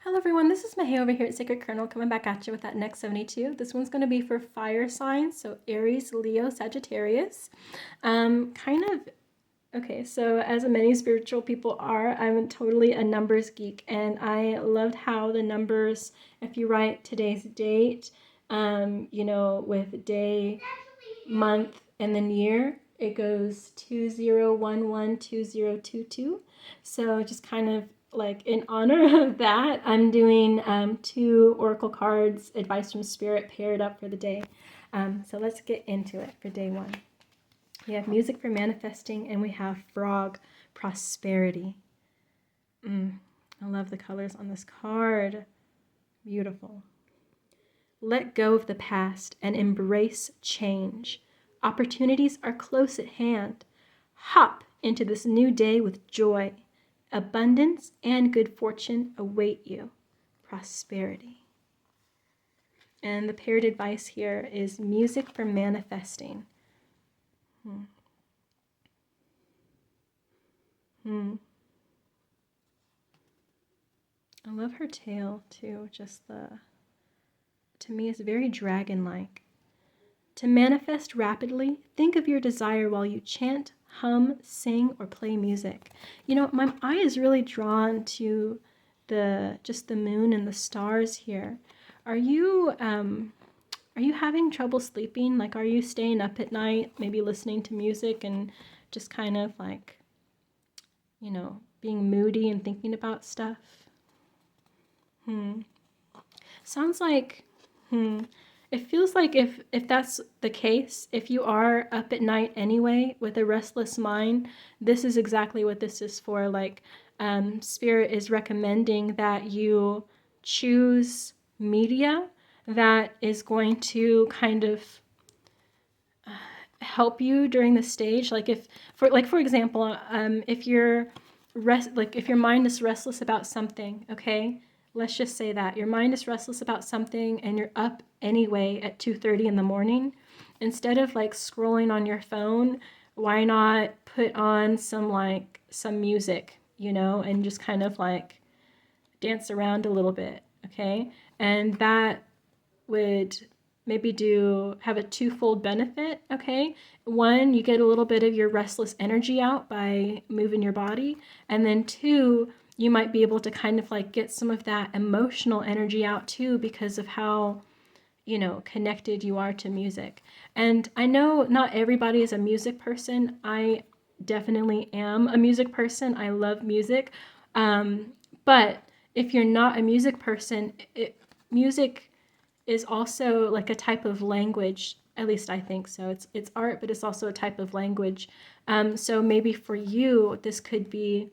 Hello everyone, this is Mahay over here at Sacred Kernel coming back at you with that Next72. This one's going to be for fire signs, so Aries, Leo, Sagittarius. Okay, so as many spiritual people are, I'm totally a numbers geek, and I loved how the numbers, if you write today's date, with day, month, and then year, it goes 20112022. So just kind of like in honor of that, I'm doing 2 oracle cards, advice from spirit, paired up for the day. So let's get into it for day 1. We have music for manifesting, and we have frog, prosperity. I love the colors on this card. Beautiful. Let go of the past and embrace change. Opportunities are close at hand. Hop into this new day with joy. Abundance and good fortune await you. Prosperity. And the paired advice here is music for manifesting. I love her tail too, to me it's very dragon-like. To manifest rapidly, think of your desire while you chant, hum, sing, or play music. You know, my eye is really drawn to the moon and the stars here. Are you having trouble sleeping? Like, are you staying up at night, maybe listening to music and just kind of like, being moody and thinking about stuff? Sounds like, it feels like if that's the case, if you are up at night anyway with a restless mind, this is exactly what this is for. Like, Spirit is recommending that you choose media that is going to kind of help you during the stage. Like for example, if your mind is restless about something, okay? Let's just say that your mind is restless about something and you're up anyway at 2:30 in the morning. Instead of like scrolling on your phone, why not put on some music, and just kind of like dance around a little bit, okay? And that would maybe have a twofold benefit, okay? One, you get a little bit of your restless energy out by moving your body, and then 2, you might be able to kind of like get some of that emotional energy out too because of how, connected you are to music. And I know not everybody is a music person. I definitely am a music person. I love music. But if you're not a music person, music is also like a type of language. At least I think so. It's art, but it's also a type of language. So maybe for you, this could be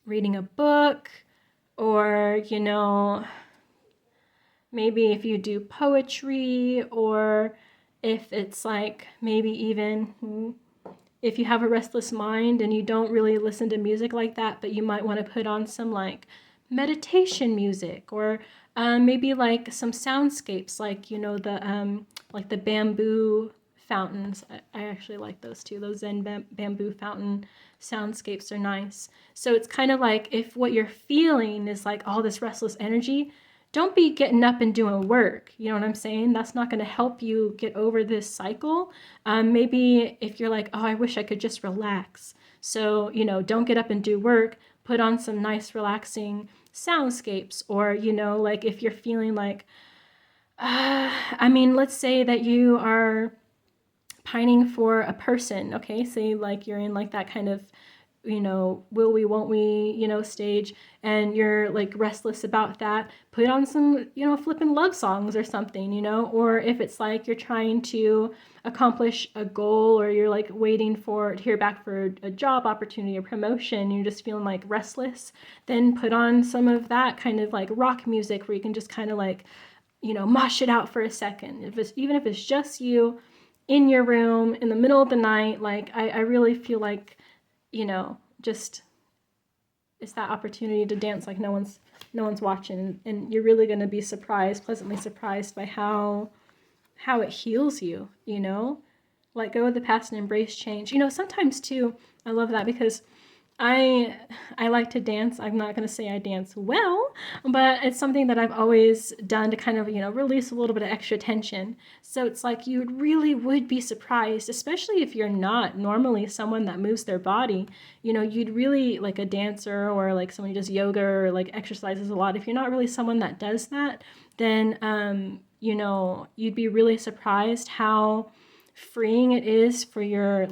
reading a book, or maybe if you do poetry, or if it's like maybe even if you have a restless mind and you don't really listen to music like that, but you might want to put on some like meditation music, or maybe like some soundscapes, like the bamboo fountains. I actually like those too. Those Zen bamboo fountain soundscapes are nice. So it's kind of like if what you're feeling is like all this restless energy, don't be getting up and doing work. You know what I'm saying? That's not going to help you get over this cycle. Maybe if you're like, oh, I wish I could just relax. So, don't get up and do work. Put on some nice relaxing soundscapes, or, like if you're feeling like, let's say that you are pining for a person, okay? Say like you're in like that kind of, will we, won't we, stage, and you're like restless about that, put on some, flippin' love songs or something, or if it's like you're trying to accomplish a goal, or you're like waiting to hear back for a job opportunity or promotion, you're just feeling like restless, then put on some of that kind of like rock music where you can just kind of like, mosh it out for a second. Even if it's just you in your room in the middle of the night, like I really feel like, just it's that opportunity to dance like no one's watching, and you're really going to be pleasantly surprised by how it heals you. Let go of the past and embrace change. Sometimes too, I love that because I I like to dance. I'm not going to say I dance well, but it's something that I've always done to kind of, release a little bit of extra tension. So it's like you really would be surprised, especially if you're not normally someone that moves their body. You'd really like a dancer or like someone who does yoga or like exercises a lot. If you're not really someone that does that, then you'd be really surprised how freeing it is for your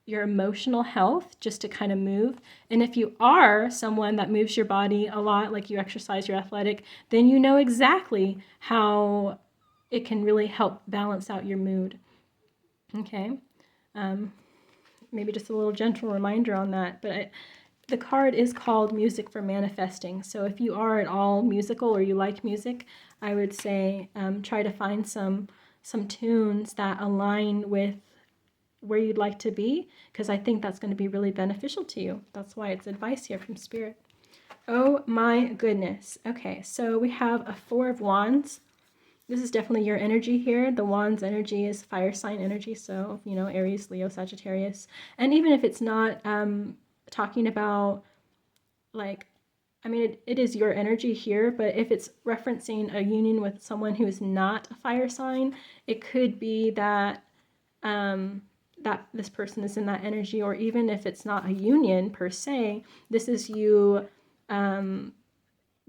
emotional health just to kind of move. And if you are someone that moves your body a lot, like you exercise, you're athletic, then you know exactly how it can really help balance out your mood. Okay. Maybe just a little gentle reminder on that. But the card is called Music for Manifesting. So if you are at all musical or you like music, I would say try to find some tunes that align with where you'd like to be, because I think that's going to be really beneficial to you. That's why it's advice here from Spirit. Oh my goodness. Okay, so we have a Four of Wands. This is definitely your energy here. The Wands energy is fire sign energy, so, Aries, Leo, Sagittarius. And even if it's not talking about, like, it is your energy here, but if it's referencing a union with someone who is not a fire sign, it could be that that this person is in that energy, or even if it's not a union per se, this is you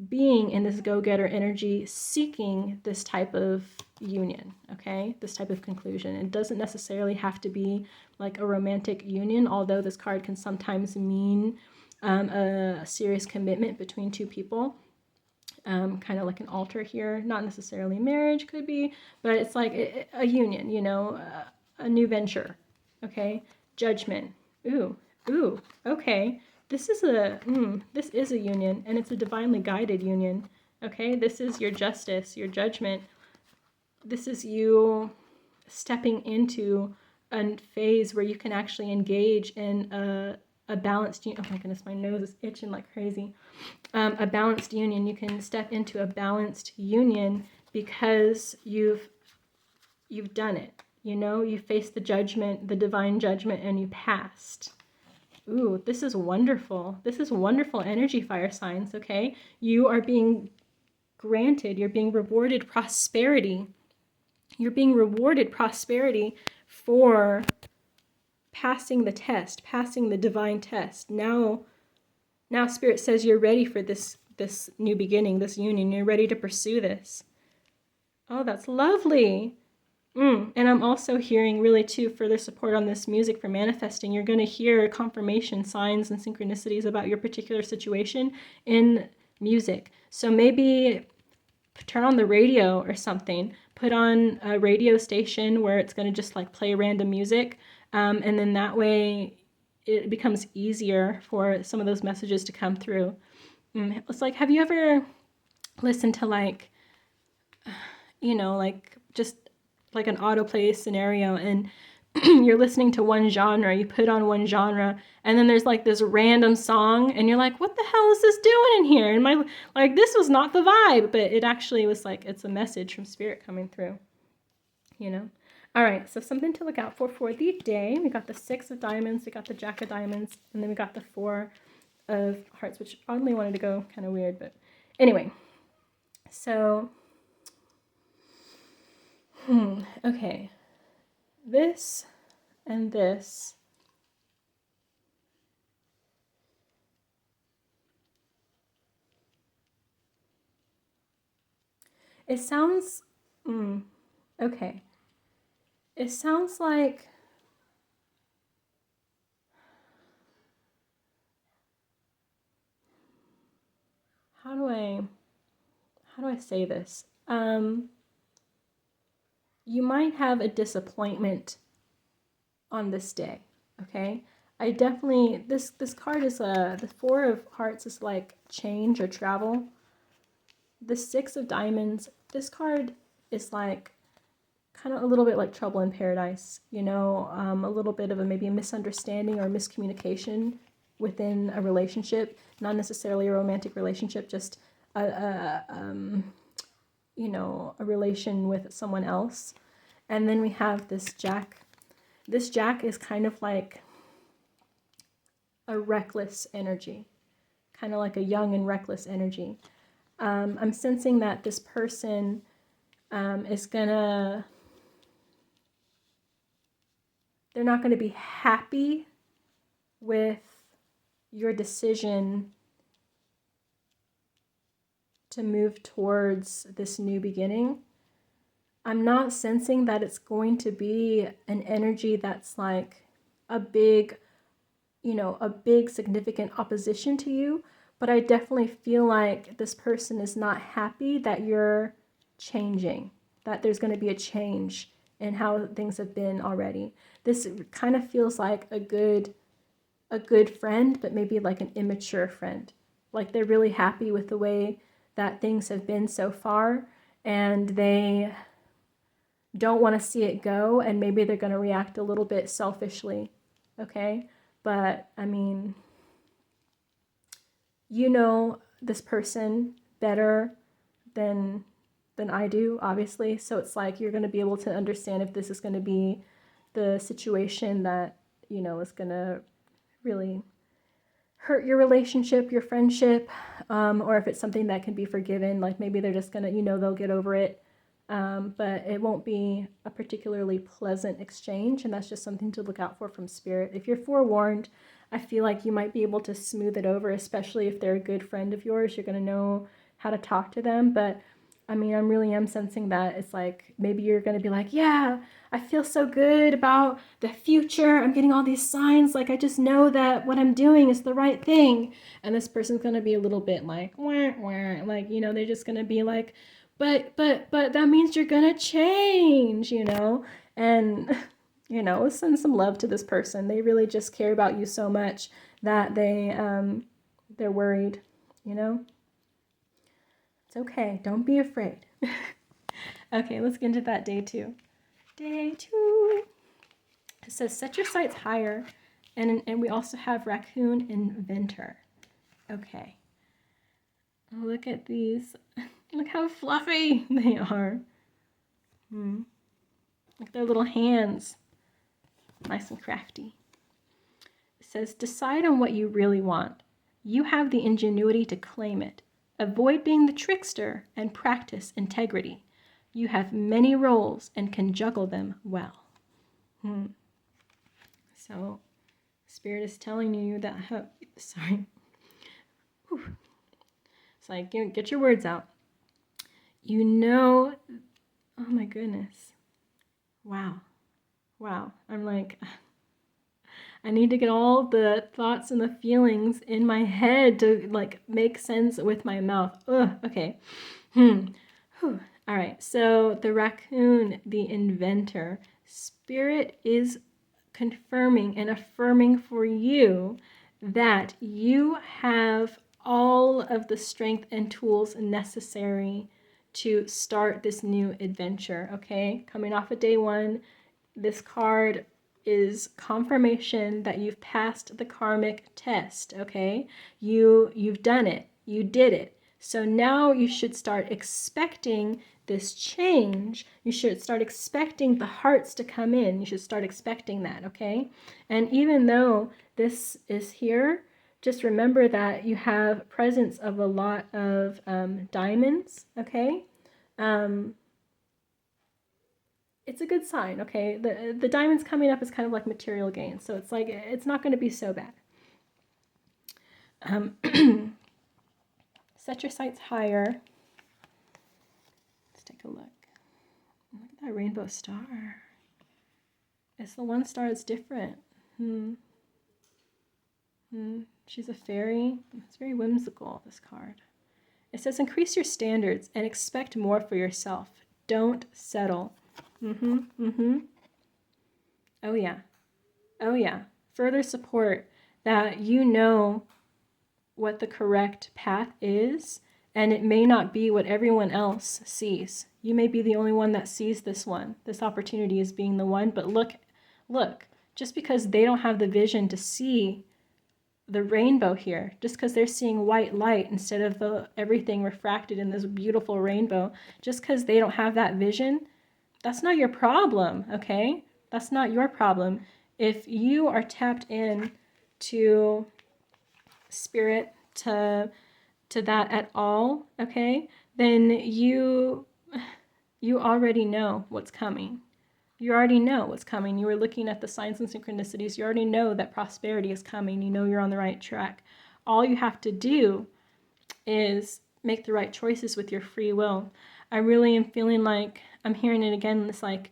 being in this go-getter energy, seeking this type of union, okay? This type of conclusion. It doesn't necessarily have to be like a romantic union, although this card can sometimes mean a serious commitment between two people. Kind of like an altar here, not necessarily marriage, could be, but it's like a union, a new venture, okay? Judgment. Ooh, okay. This is a union, and it's a divinely guided union, okay? This is your justice, your judgment. This is you stepping into a phase where you can actually engage in a balanced union. Oh my goodness, my nose is itching like crazy. A balanced union. You can step into a balanced union because you've done it. You faced the judgment, the divine judgment, and you passed. Ooh, this is wonderful. This is wonderful energy, fire signs, okay? You are being granted, you're being rewarded prosperity. You're being rewarded prosperity for passing the test, passing the divine test. Now Spirit says you're ready for this new beginning, this union. You're ready to pursue this. Oh, that's lovely. And I'm also hearing really too further support on this music for manifesting. You're going to hear confirmation signs and synchronicities about your particular situation in music. So maybe turn on the radio or something. Put on a radio station where it's going to just like play random music. And then that way it becomes easier for some of those messages to come through. It's like, have you ever listened to like just like an autoplay scenario, and you're listening to one genre, you put on one genre, and then there's like this random song, and you're like, what the hell is this doing in here? And this was not the vibe, but it actually was like, it's a message from Spirit coming through, All right, so something to look out for the day. We got the 6 of diamonds, we got the Jack of diamonds, and then we got the 4 of hearts, which oddly wanted to go kind of weird, but anyway. So, okay. This and this. It sounds, okay. It sounds like, how do I say this? You might have a disappointment on this day, okay? I definitely, this card is the 4 of hearts is like change or travel. The 6 of diamonds, this card is like kind of a little bit like trouble in paradise, a little bit of maybe a misunderstanding or miscommunication within a relationship, not necessarily a romantic relationship, just a relation with someone else. And then we have this Jack. This Jack is kind of like a reckless energy, kind of like a young and reckless energy. I'm sensing that this person is gonna, they're not going to be happy with your decision to move towards this new beginning. I'm not sensing that it's going to be an energy that's like a big, you know, a big significant opposition to you, but I definitely feel like this person is not happy that you're changing, that there's going to be a change in how things have been already. This kind of feels like a good friend, but maybe like an immature friend. Like they're really happy with the way that things have been so far, and they don't want to see it go, and maybe they're going to react a little bit selfishly, okay? But I mean, you know this person better than I do, obviously, so it's like you're going to be able to understand if this is going to be the situation that, you know, is going to really hurt your relationship, your friendship, or if it's something that can be forgiven, like maybe they're just gonna, you know, they'll get over it, but it won't be a particularly pleasant exchange, and that's just something to look out for from spirit. If you're forewarned, I feel like you might be able to smooth it over, especially if they're a good friend of yours. You're gonna know how to talk to them, but I mean, I really am sensing that it's like maybe you're going to be like, yeah, I feel so good about the future. I'm getting all these signs. Like, I just know that what I'm doing is the right thing. And this person's going to be a little bit like, wah, wah. Like, you know, they're just going to be like, but that means you're going to change, you know? And, you know, send some love to this person. They really just care about you so much that they're worried, you know? It's okay. Don't be afraid. Okay, let's get into that day 2. Day 2. It says, set your sights higher. And we also have raccoon inventor. Okay. Look at these. Look how fluffy they are. Like their little hands. Nice and crafty. It says, decide on what you really want. You have the ingenuity to claim it. Avoid being the trickster and practice integrity. You have many roles and can juggle them well. So, Spirit is telling you that, sorry. Whew. It's like, get your words out. You know, oh my goodness. Wow. I'm like, I need to get all the thoughts and the feelings in my head to like make sense with my mouth. Ugh, okay. Whew. All right. So the raccoon, the inventor, Spirit is confirming and affirming for you that you have all of the strength and tools necessary to start this new adventure. Okay. Coming off of day 1, this card is confirmation that you've passed the karmic test, okay? You've done it. You did it. So now you should start expecting this change. You should start expecting the hearts to come in. You should start expecting that, okay? And even though this is here, just remember that you have presence of a lot of diamonds, okay? It's a good sign, okay? The diamonds coming up is kind of like material gain, so it's like it's not going to be so bad. Set your sights higher. Let's take a look. Look at that rainbow star. It's the one star that's different. She's a fairy. It's very whimsical, this card. It says, increase your standards and expect more for yourself. Don't settle. Oh yeah. Further support that you know what the correct path is, and it may not be what everyone else sees. You may be the only one that sees this one. This opportunity as being the one, but look, just because they don't have the vision to see the rainbow here, just because they're seeing white light instead of everything refracted in this beautiful rainbow, just because they don't have that vision, that's not your problem, okay? That's not your problem. If you are tapped in to spirit to that at all, okay, then you already know what's coming. You already know what's coming. You were looking at the signs and synchronicities. You already know that prosperity is coming. You know you're on the right track. All you have to do is make the right choices with your free will. I really am feeling like, I'm hearing it again, it's like,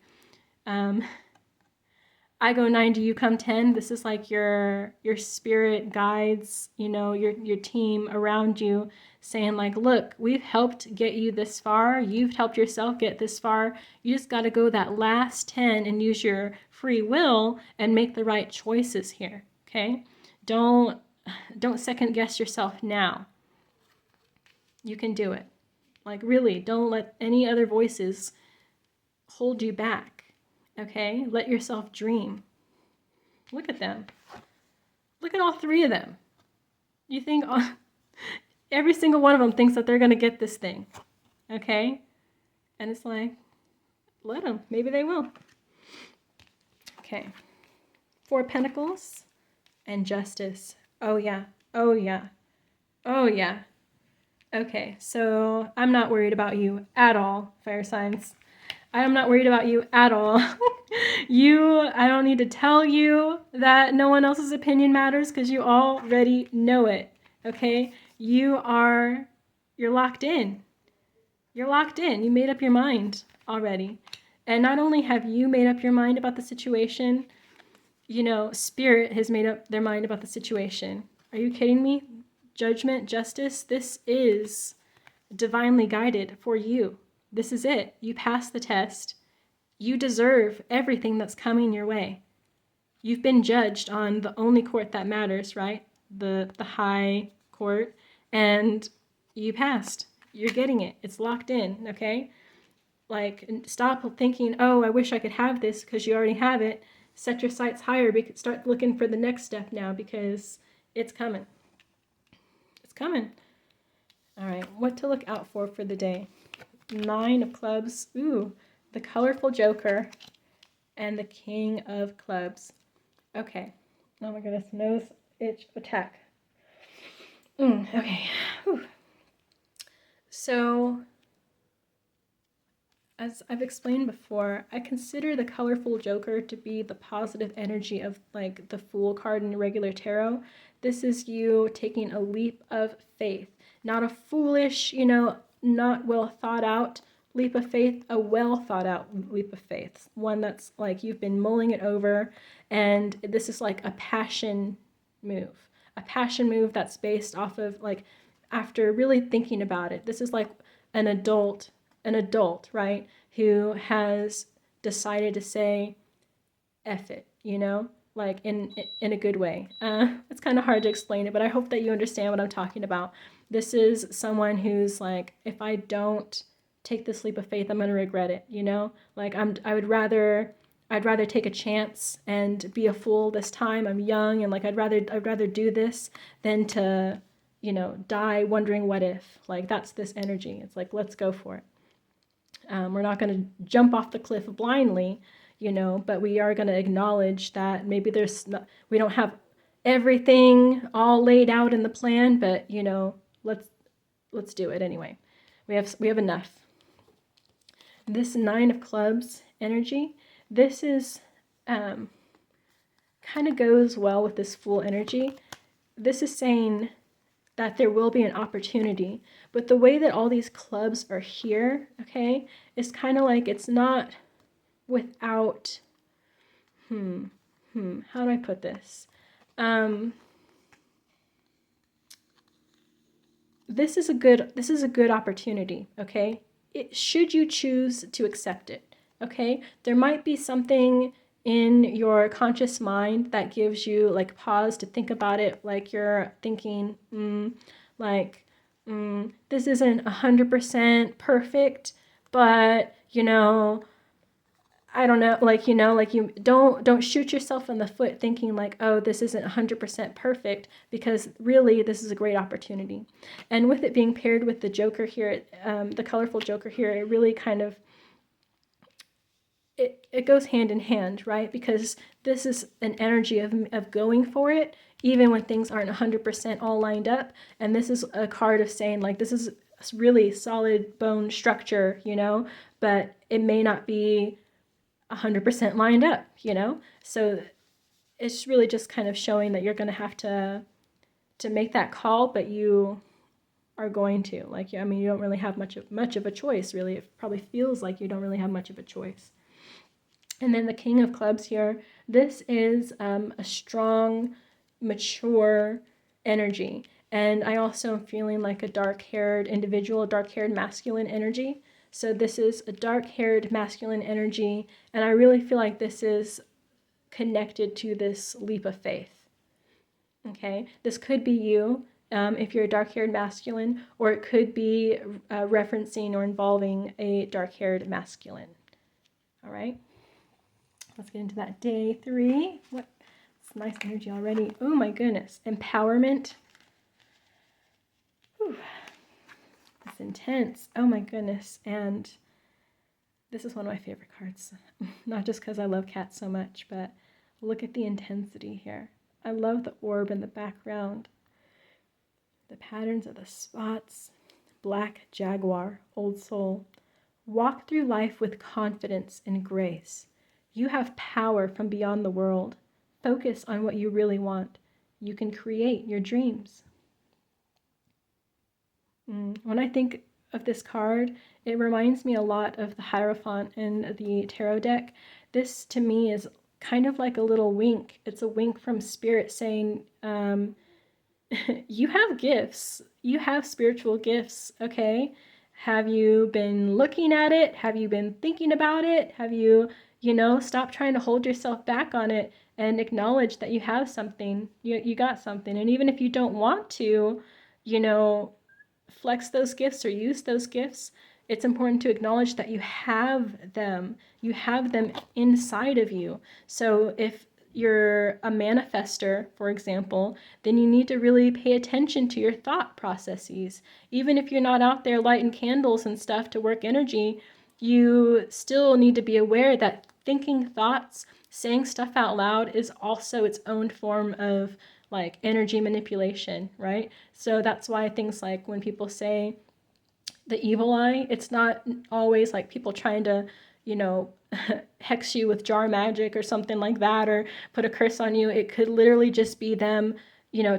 I go 90, you come 10. This is like your spirit guides, you know, your team around you, saying like, look, we've helped get you this far. You've helped yourself get this far. You just got to go that last 10 and use your free will and make the right choices here, okay? Don't second guess yourself now. You can do it. Like, really, don't let any other voices hold you back, okay? Let yourself dream. Look at them. Look at all three of them. You think every single one of them thinks that they're going to get this thing, okay? And it's like, let them. Maybe they will. Okay. 4 Pentacles and Justice. Oh, yeah. Oh, yeah. Oh, yeah. Okay, so I'm not worried about you at all, fire signs. I'm not worried about you at all. I don't need to tell you that no one else's opinion matters because you already know it, okay? You're locked in. You're locked in. You made up your mind already. And not only have you made up your mind about the situation, you know, Spirit has made up their mind about the situation. Are you kidding me? Judgment, justice, this is divinely guided for you. This is it. You passed the test. You deserve everything that's coming your way. You've been judged on the only court that matters, right? The high court. And you passed. You're getting it. It's locked in, okay? Like, stop thinking, oh, I wish I could have this, because you already have it. Set your sights higher. Start looking for the next step now, because it's coming. It's coming. All right, what to look out for the day? 9 of Clubs. Ooh, the colorful Joker and the King of Clubs. Okay. Oh my goodness, nose itch attack. Okay. Whew. So, as I've explained before, I consider the colorful Joker to be the positive energy of like the Fool card in regular tarot. This is you taking a leap of faith. Not a foolish, you know, not well thought out leap of faith, a well thought out leap of faith. One that's like you've been mulling it over, and this is like a passion move. A passion move that's based off of like after really thinking about it. This is like an adult, right, who has decided to say, F it, you know, like in a good way. It's kind of hard to explain it, but I hope that you understand what I'm talking about. This is someone who's like, if I don't take this leap of faith, I'm going to regret it, you know? Like I'd rather take a chance and be a fool this time. I'm young, and like I'd rather do this than to, you know, die wondering what if. Like that's this energy. It's like, let's go for it. We're not going to jump off the cliff blindly, you know, but we are going to acknowledge that maybe we don't have everything all laid out in the plan, but you know, let's do it anyway. We have enough. This 9 of Clubs energy, this is kind of goes well with this Fool energy. This is saying that there will be an opportunity, but the way that all these clubs are here, okay, is kind of like it's not without, how do I put this? This is a good opportunity, okay? Should you choose to accept it, okay? There might be something in your conscious mind that gives you like pause to think about it, like you're thinking, this isn't 100% perfect, but you know, I don't know, like, you know, like you don't shoot yourself in the foot thinking like, oh, this isn't 100% perfect, because really this is a great opportunity. And with it being paired with the Joker here, the colorful Joker here, it really kind of, it goes hand in hand, right? Because this is an energy of going for it. even when things aren't 100% all lined up. And this is a card of saying, like, this is really solid bone structure, you know, but it may not be 100% lined up, you know? So it's really just kind of showing that you're going to have to make that call, but you are going to. Like, I mean, you don't really have much of a choice, really. It probably feels like you don't really have much of a choice. And then the King of Clubs here, this is a strong, mature energy. And I also am feeling like a dark-haired individual, dark-haired masculine energy. So this is a dark-haired masculine energy, and I really feel like this is connected to this leap of faith. Okay, this could be you if you're a dark-haired masculine, or it could be referencing or involving a dark-haired masculine. All right, let's get into that day 3. What? It's nice energy already. Oh my goodness, empowerment. Whew. It's intense. Oh my goodness, and this is one of my favorite cards. Not just because I love cats so much, but look at the intensity here. I love the orb in the background. The patterns of the spots. Black jaguar, old soul. Walk through life with confidence and grace. You have power from beyond the world. Focus on what you really want. You can create your dreams. When I think of this card, it reminds me a lot of the Hierophant in the tarot deck. This to me is kind of like a little wink. It's a wink from Spirit saying, you have gifts. You have spiritual gifts, okay? Have you been looking at it? Have you been thinking about it? Have you, stop trying to hold yourself back on it and acknowledge that you have something. You got something. And even if you don't want to, flex those gifts or use those gifts, it's important to acknowledge that you have them. You have them inside of you. So if you're a manifester, for example, then you need to really pay attention to your thought processes. Even if you're not out there lighting candles and stuff to work energy, you still need to be aware that thinking thoughts, saying stuff out loud is also its own form of like energy manipulation, right? So that's why things like when people say the evil eye, it's not always like people trying to, hex you with jar magic or something like that, or put a curse on you. It could literally just be them,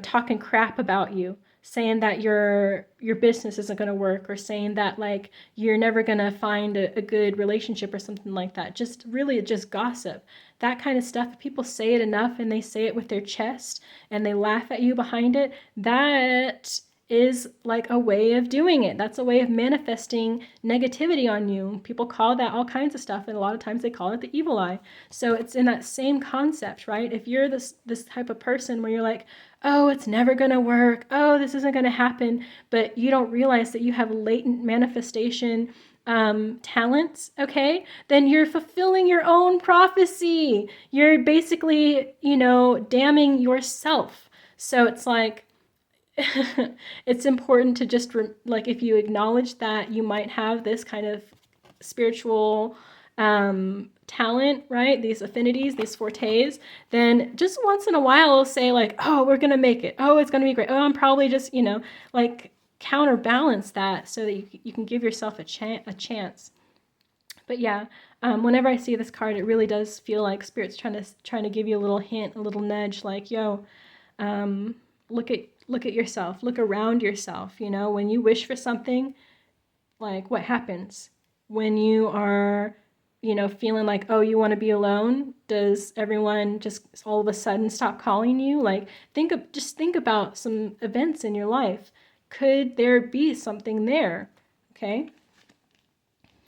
talking crap about you, saying that your business isn't going to work, or saying that like you're never going to find a good relationship or something like that. Just really just gossip. That kind of stuff, if people say it enough and they say it with their chest and they laugh at you behind it, that is like a way of doing it. That's a way of manifesting negativity on you. People call that all kinds of stuff, and a lot of times they call it the evil eye. So it's in that same concept, right? If you're this type of person where you're like, oh, it's never going to work, oh, this isn't going to happen, but you don't realize that you have latent manifestation talents, okay, then you're fulfilling your own prophecy. You're basically, damning yourself. So it's like, it's important to just like if you acknowledge that you might have this kind of spiritual talent, right? These affinities, these fortes, then just once in a while say like, oh, we're gonna make it. Oh, it's gonna be great. Oh, I'm probably just, like counterbalance that so that you can give yourself a chance. But yeah, whenever I see this card, it really does feel like Spirit's trying to give you a little hint, a little nudge, like, yo, look at yourself, look around yourself. When you wish for something, like what happens when you are, feeling like, oh, you want to be alone? Does everyone just all of a sudden stop calling you? Like, think about some events in your life. Could there be something there? Okay.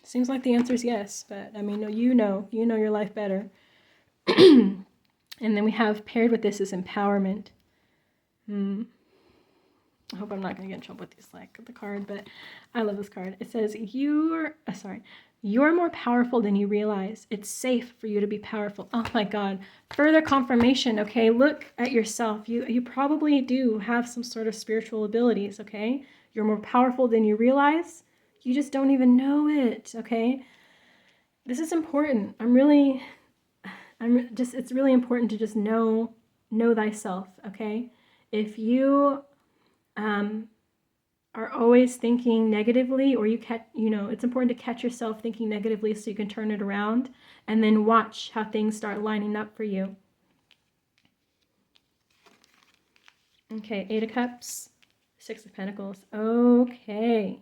Seems like the answer is yes, but I mean, you know your life better. And then we have paired with this is empowerment. I hope I'm not going to get in trouble with these, like the card, but I love this card. It says, you're more powerful than you realize. It's safe for you to be powerful. Oh my God. Further confirmation, okay? Look at yourself. You probably do have some sort of spiritual abilities, okay? You're more powerful than you realize. You just don't even know it, okay? This is important. It's really important to just know know thyself, okay? If you are always thinking negatively, or it's important to catch yourself thinking negatively so you can turn it around and then watch how things start lining up for you. Okay, 8 of Cups, 6 of Pentacles. Okay.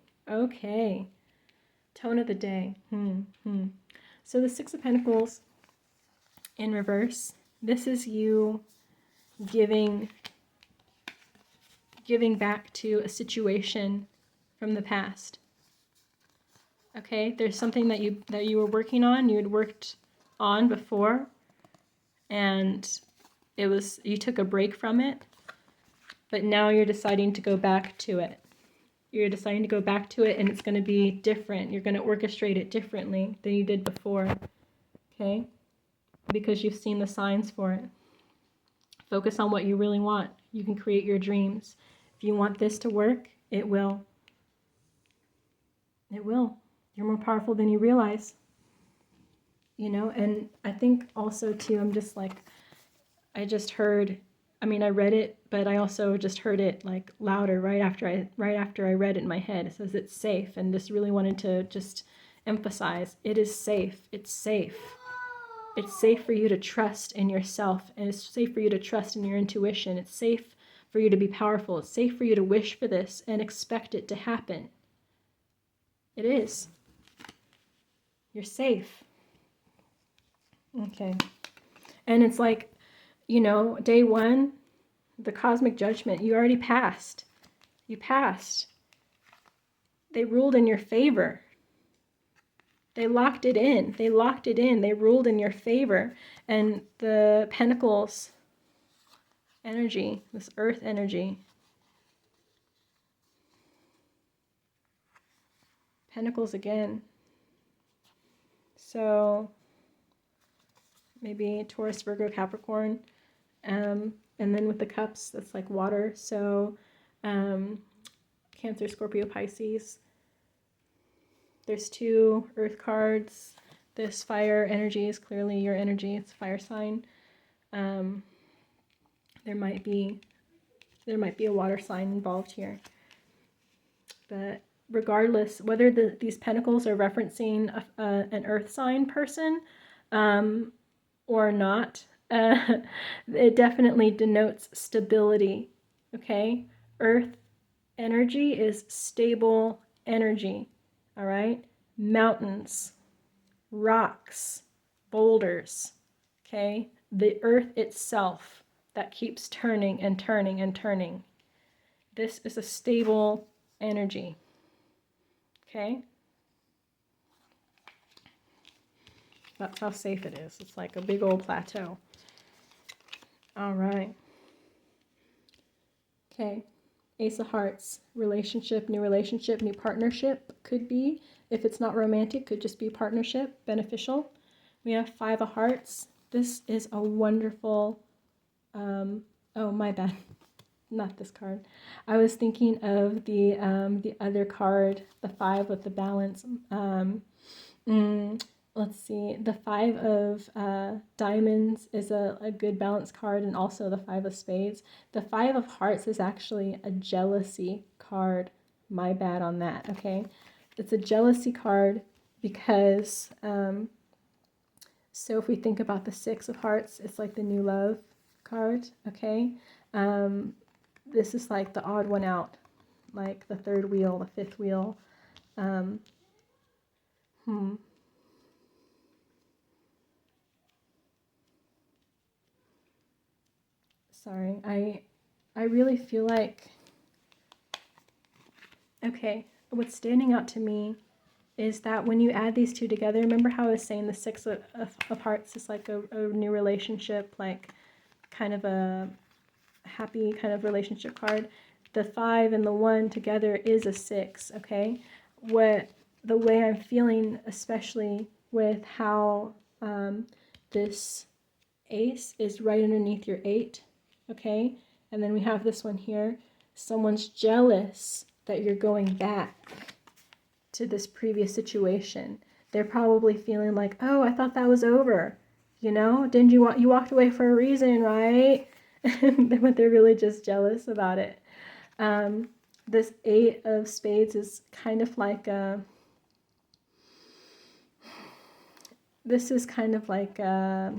Tone of the day. So the 6 of Pentacles in reverse, this is you giving back to a situation from the past. Okay, there's something that you were working on, you had worked on before, and you took a break from it, but now you're deciding to go back to it. You're deciding to go back to it, and it's going to be different. You're going to orchestrate it differently than you did before. Okay? Because you've seen the signs for it. Focus on what you really want. You can create your dreams. If you want this to work, it will. It will. You're more powerful than you realize. And I think also too, I just heard, I read it, but I also just heard it like louder right after I read it in my head. It says it's safe, and just really wanted to just emphasize it is safe. It's safe. It's safe for you to trust in yourself, and it's safe for you to trust in your intuition. It's safe for you to be powerful. It's safe for you to wish for this and expect it to happen. It is. You're safe. Okay. And it's like, day one, the cosmic judgment, you already passed. You passed. They ruled in your favor. They locked it in. They ruled in your favor. And the Pentacles energy, this earth energy, Pentacles again. So maybe Taurus, Virgo, Capricorn. And then with the cups, that's like water. So Cancer, Scorpio, Pisces. There's 2 earth cards. This fire energy is clearly your energy. It's a fire sign. There might be a water sign involved here. But regardless, whether these pentacles are referencing an earth sign person or not, it definitely denotes stability. Okay? Earth energy is stable energy. All right? Mountains, rocks, boulders. Okay? The earth itself that keeps turning and turning and turning. This is a stable energy. Okay? That's how safe it is. It's like a big old plateau. All right. Okay. Ace of Hearts. Relationship, new partnership could be. If it's not romantic, could just be partnership, beneficial. We have 5 of Hearts. This is a wonderful, oh, my bad. Not this card. I was thinking of the other card, the 5 with the balance. Let's see. The 5 of diamonds is a good balance card, and also the 5 of spades. The 5 of hearts is actually a jealousy card. My bad on that, okay? It's a jealousy card because, so if we think about the 6 of hearts, it's like the new love card, okay? This is like the odd one out, like the 3rd wheel, the 5th wheel. Sorry, I really feel like, okay, what's standing out to me is that when you add these 2 together, remember how I was saying the 6 of hearts is like a new relationship, like kind of a happy kind of relationship card. The 5 and the 1 together is a 6, okay? The way I'm feeling, especially with how this ace is right underneath your 8, okay? And then we have this one here. Someone's jealous that you're going back to this previous situation. They're probably feeling like, oh, I thought that was over. Didn't you walked away for a reason, right? but they're really just jealous about it. This Eight of Spades is kind of like a, this is kind of like a,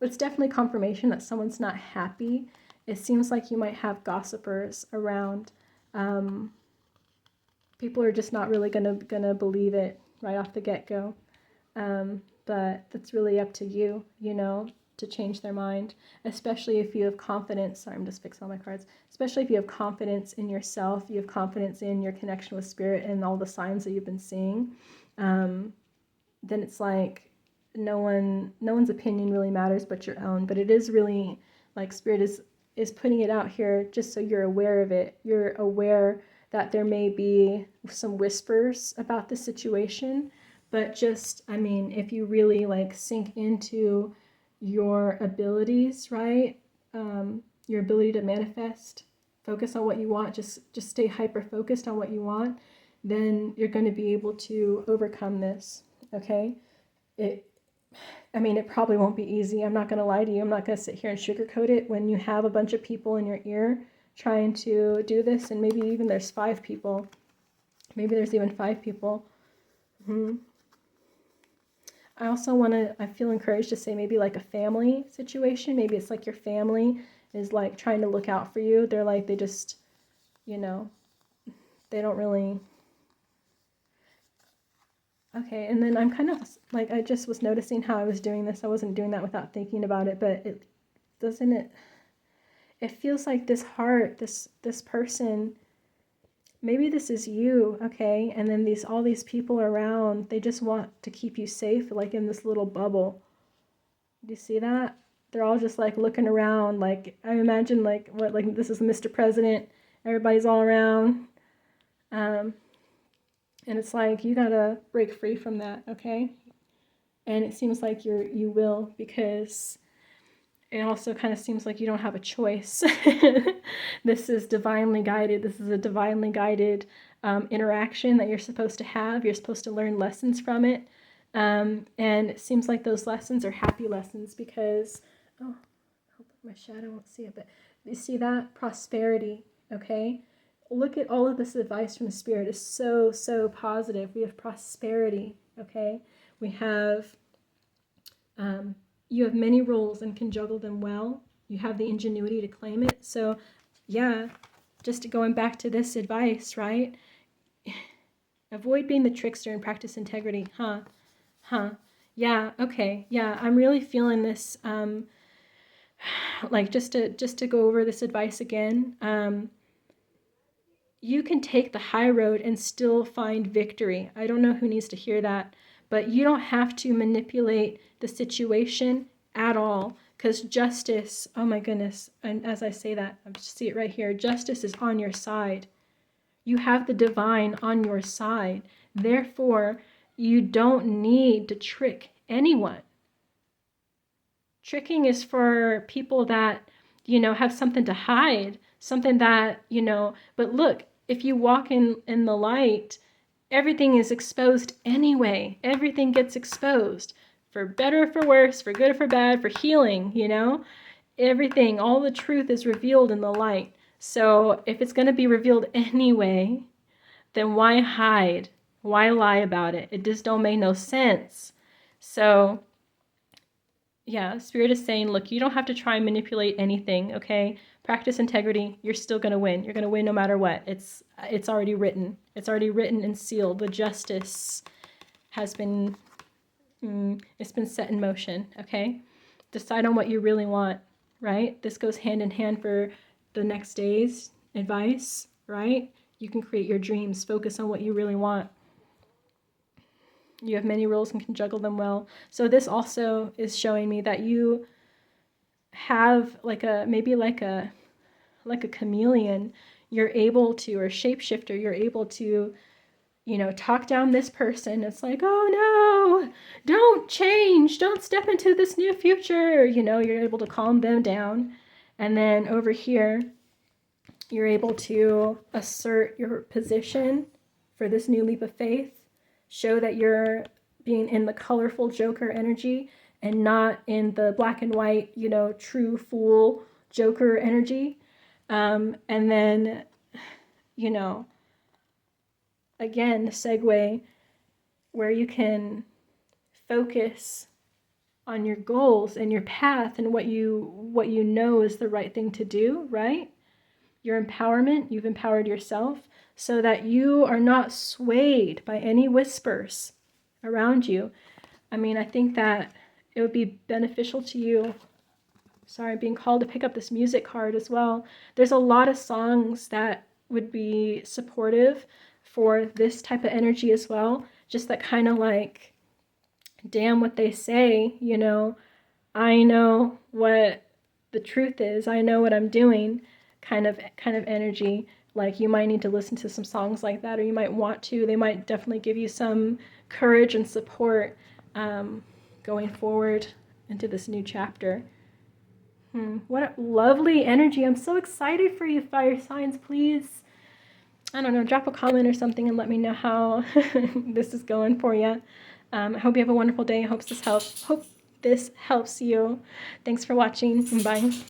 it's definitely confirmation that someone's not happy. It seems like you might have gossipers around. People are just not really gonna believe it right off the get-go. But that's really up to you, you know, to change their mind, especially if you have confidence. Sorry, I'm just fixing all my cards. Especially if you have confidence in yourself, you have confidence in your connection with spirit and all the signs that you've been seeing. Then it's like no one's opinion really matters but your own. But it is really like spirit is putting it out here just so you're aware of it. You're aware that there may be some whispers about the situation, but just, I mean, if you really like sink into your abilities, right? Your ability to manifest, focus on what you want, just stay hyper focused on what you want, then you're going to be able to overcome this, okay? I mean, it probably won't be easy. I'm not going to lie to you. I'm not going to sit here and sugarcoat it when you have a bunch of people in your ear trying to do this, and maybe even there's 5 people. Maybe there's even 5 people. I also I feel encouraged to say maybe like a family situation. Maybe it's like your family is like trying to look out for you. They're like, they just, you know, they don't really. Okay, and then I'm kind of like, I just was noticing how I was doing this. I wasn't doing that without thinking about it, but it doesn't it. It feels like this heart, this person, maybe this is you, okay? And then all these people around, they just want to keep you safe, like in this little bubble. Do you see that? They're all just like looking around, like I imagine like what, like this is Mr. President, everybody's all around. And it's like you gotta break free from that, okay? And it seems like you will, because it also kind of seems like you don't have a choice. This is divinely guided. This is a divinely guided interaction that you're supposed to have. You're supposed to learn lessons from it. And it seems like those lessons are happy lessons because, oh, I hope my shadow won't see it, but you see that? Prosperity, okay? Look at all of this advice from the Spirit is so, so positive. We have prosperity, okay? We have, you have many roles and can juggle them well. You have the ingenuity to claim it. So, yeah, just going back to this advice, right? Avoid being the trickster and practice integrity. Yeah, okay. Yeah, I'm really feeling this, like just to go over this advice again. You can take the high road and still find victory. I don't know who needs to hear that, but you don't have to manipulate the situation at all, because justice, oh my goodness, and as I say that, I see it right here, justice is on your side. You have the divine on your side. Therefore, you don't need to trick anyone. Tricking is for people that, you know, have something to hide, something that, you know, but look, if you walk in the light, everything is exposed anyway. Everything gets exposed, for better or for worse, for good or for bad, for healing, you know? Everything, all the truth is revealed in the light. So if it's going to be revealed anyway, then why hide? Why lie about it? It just don't make no sense. So yeah, Spirit is saying, look, you don't have to try and manipulate anything, okay? Practice integrity. You're still going to win. You're going to win no matter what. It's already written. It's already written and sealed. The justice has been, it's been set in motion, okay? Decide on what you really want, right? This goes hand in hand for the next day's advice, right? You can create your dreams. Focus on what you really want. You have many roles and can juggle them well. So this also is showing me that you have like a, maybe like a chameleon. You're able to, or shapeshifter, you're able to, you know, talk down this person. It's like, oh no, don't change. Don't step into this new future. You know, you're able to calm them down. And then over here, you're able to assert your position for this new leap of faith. Show that you're being in the colorful Joker energy and not in the black and white, you know, true fool Joker energy. And then, you know, again, segue where you can focus on your goals and your path and what you know is the right thing to do, right? Your empowerment, you've empowered yourself so that you are not swayed by any whispers around you. I mean, I think that it would be beneficial to you. Sorry, I'm being called to pick up this music card as well. There's a lot of songs that would be supportive for this type of energy as well. Just that kind of like, damn what they say, you know, I know what the truth is. I know what I'm doing kind of energy. Like you might need to listen to some songs like that, or you might want to. They might definitely give you some courage and support going forward into this new chapter. What a lovely energy. I'm so excited for you, fire signs. Please, I don't know, drop a comment or something and let me know how this is going for you. I hope you have a wonderful day. I hope this helps you. Thanks for watching. Bye.